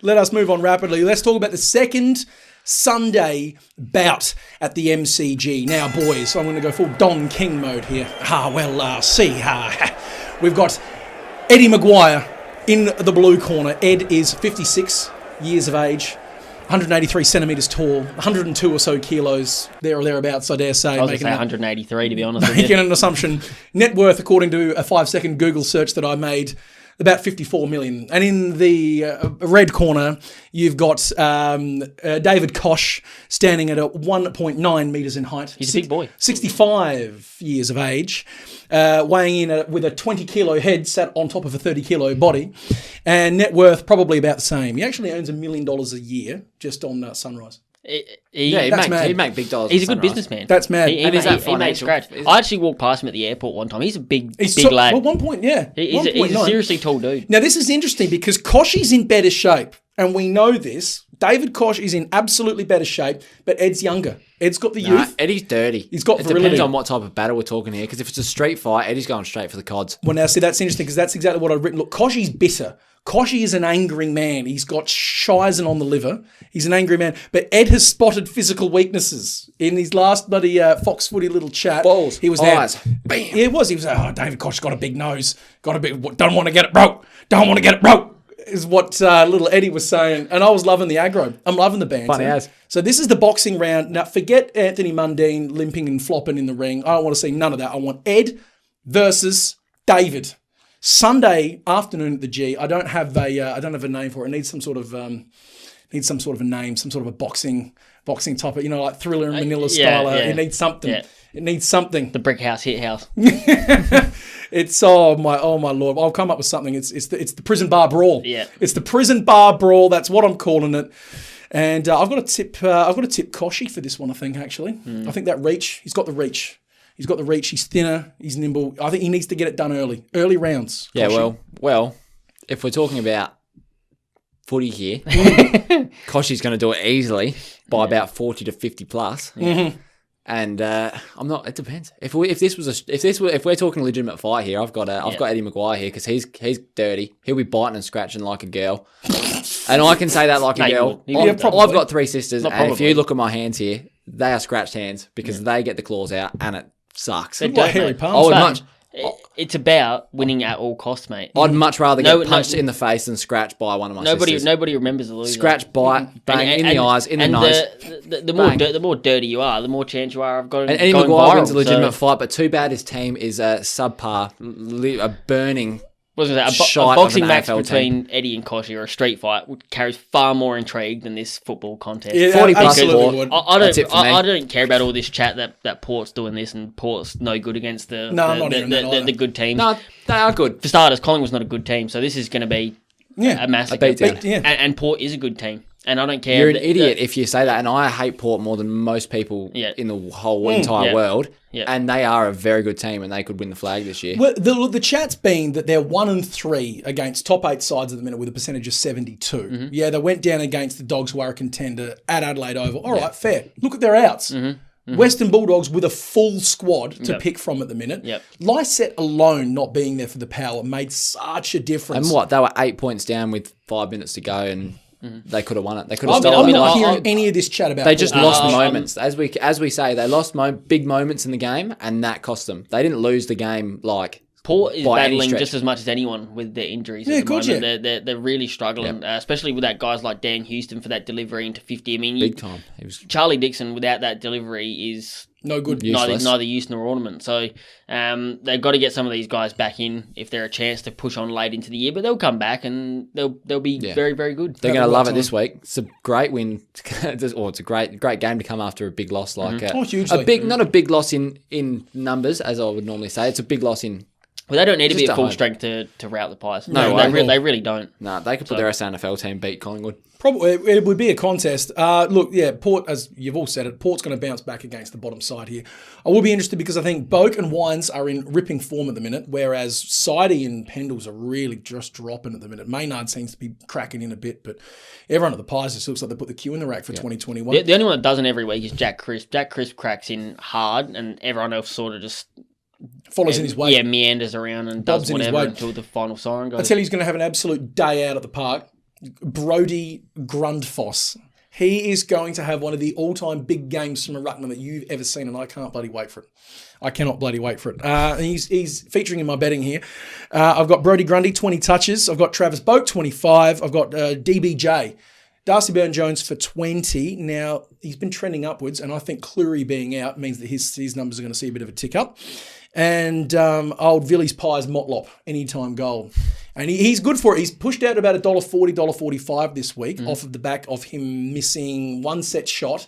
let us move on rapidly. Let's talk about the second Sunday bout at the MCG. Now, boys, I'm going to go full Don King mode here. We've got Eddie Maguire in the blue corner. Ed is 56 years of age, 183 centimetres tall, 102 or so kilos, there or thereabouts, I dare say. I was going to say 183, to be honest with you. Making an assumption. Net worth, according to a 5-second Google search that I made, about 54 million. And in the red corner, you've got David Koch standing at 1.9 metres in height. He's a big boy. 65 years of age, weighing in with a 20-kilo head sat on top of a 30-kilo body. And net worth probably about the same. He actually owns $1 million a year just on Sunrise. He'd make big dollars. He's a good businessman. That's mad. He made scratch. I actually walked past him at the airport one time. He's a big lad. Well, 1 point, yeah. He's a seriously tall dude. Now, this is interesting because Koch is in better shape, and we know this. David Koch is in absolutely better shape, but Ed's younger. Ed's got the youth. Eddie's dirty. He's got virility. It depends on what type of battle we're talking here, because if it's a street fight, Eddie's going straight for the cods. Well, now, see, that's interesting because that's exactly what I've written. Look, Koch is bitter. Koch is an angry man. He's got shizen on the liver. He's an angry man. But Ed has spotted physical weaknesses. In his last bloody Fox Footy little chat, balls, he was eyes. There. Bam. Yeah, it was. He was, David Koch's got a big nose. Don't want to get it broke. Don't want to get it broke, is what little Eddie was saying. And I was loving the aggro. I'm loving the banter. Funny as. So this is the boxing round. Now, forget Anthony Mundine limping and flopping in the ring. I don't want to see none of that. I want Ed versus David. Sunday afternoon at the G. I don't have a name for it. It needs some sort of a name, some sort of a boxing type of, like Thriller and Manila style. Yeah. It needs something. Yeah. It needs something. The brick house, hit house. It's oh my lord. I'll come up with something. It's the prison bar brawl. Yeah. It's the prison bar brawl. That's what I'm calling it. And I've got to tip Koshi for this one. I think actually. I think that reach. He's got the reach. He's got the reach. He's thinner. He's nimble. I think he needs to get it done early rounds. Yeah, well, if we're talking about footy here, Koshi's going to do it easily by about 40 to 50 plus. Mm-hmm. And I'm not. It depends. If we're talking a legitimate fight here, I've got Eddie Maguire here because he's dirty. He'll be biting and scratching like a girl, and I can say that like a girl. I've got 3 sisters, and if you look at my hands here, they are scratched hands because they get the claws out, and it sucks. Like hairy palms. It's about winning at all costs, mate. I'd much rather get punched in the face than scratched by one of my sisters. Nobody remembers the loser. Scratch, bite, bang, in the eyes, in the nose. The more dirty you are, the more chance you are of going viral. And Eddie Maguire wins a legitimate fight, but too bad his team is a subpar, a burning a boxing match between Eddie and Koshi or a street fight carries far more intrigue than this football contest. Yeah, 40 plus absolutely would. I don't care about all this chat that Port's doing this and Port's no good against the good teams. No, they are good. For starters, Collingwood's not a good team, so this is going to be a massacre. And Port is a good team. And I don't care. You're an idiot if you say that. And I hate Port more than most people in the whole entire world. Yeah. And they are a very good team and they could win the flag this year. Well, the chat's been that they're 1-3 against top 8 sides at the minute with a percentage of 72. Mm-hmm. Yeah, they went down against the Dogs, who are a contender at Adelaide Oval. All right, fair. Look at their outs. Mm-hmm. Mm-hmm. Western Bulldogs with a full squad to pick from at the minute. Yep. Lycett alone not being there for the Power made such a difference. And they were 8 points down with 5 minutes to go and they could have won it. They could have I'm not hearing any of this chat about. They just lost moments, as we say. They lost big moments in the game, and that cost them. They didn't lose the game like Port is battling just as much as anyone with their injuries. At the moment. They're really struggling, especially without guys like Dan Houston for that delivery into 50. I mean, big time. Charlie Dixon without that delivery is no good, neither use nor ornament. So they've got to get some of these guys back in if they're a chance to push on late into the year. But they'll come back and they'll be very, very good. They're going to love it this week. It's a great win, or it's a great game to come after a big loss like hugely. Not a big loss in numbers as I would normally say. It's a big loss in. Well, they don't need to be at full strength to rout the Pies. No, they really don't. No, they could put their SNFL team beat Collingwood. Probably it would be a contest. Port, as you've all said it, Port's going to bounce back against the bottom side here. I will be interested because I think Boak and Wines are in ripping form at the minute, whereas Sidey and Pendles are really just dropping at the minute. Maynard seems to be cracking in a bit, but everyone at the Pies just looks like they put the queue in the rack for 2021. The only one that doesn't every week is Jack Crisp. Jack Crisp cracks in hard, and everyone else sort of just follows in his way. Yeah, meanders around and does whatever until the final siren goes. I tell you, he's going to have an absolute day out at the park. Brodie Grundfos. He is going to have one of the all-time big games from a ruckman that you've ever seen, and I can't bloody wait for it. I cannot bloody wait for it. And he's featuring in my betting here. I've got Brodie Grundy, 20 touches. I've got Travis Boak, 25. I've got DBJ, Darcy Burn-Jones for 20. Now, he's been trending upwards, and I think Cleary being out means that his numbers are going to see a bit of a tick up. And old Villies Pies Motlop, anytime goal. And he's good for it. He's pushed out about $1.40, $1.45 this week off of the back of him missing one set shot.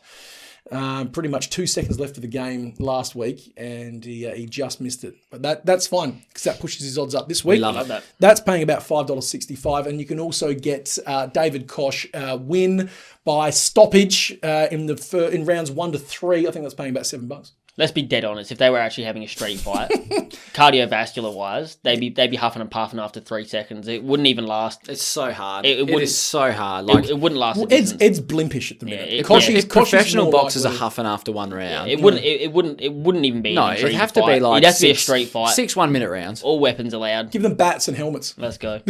Pretty much 2 seconds left of the game last week, and he just missed it. But that's fine, because that pushes his odds up this week. We love that. That's paying about $5.65, and you can also get David Koch win by stoppage in rounds 1 to 3. I think that's paying about $7. Let's be dead honest. If they were actually having a street fight, cardiovascular wise, they'd be huffing and puffing after 3 seconds. It wouldn't even last. It's so hard. It is so hard. Like it wouldn't last. Ed's blimpish at the minute. If professional boxers are huffing after one round, it wouldn't even be. No, it'd have to be like it'd have to be a street fight. 6 1-minute rounds. All weapons allowed. Give them bats and helmets. Let's go.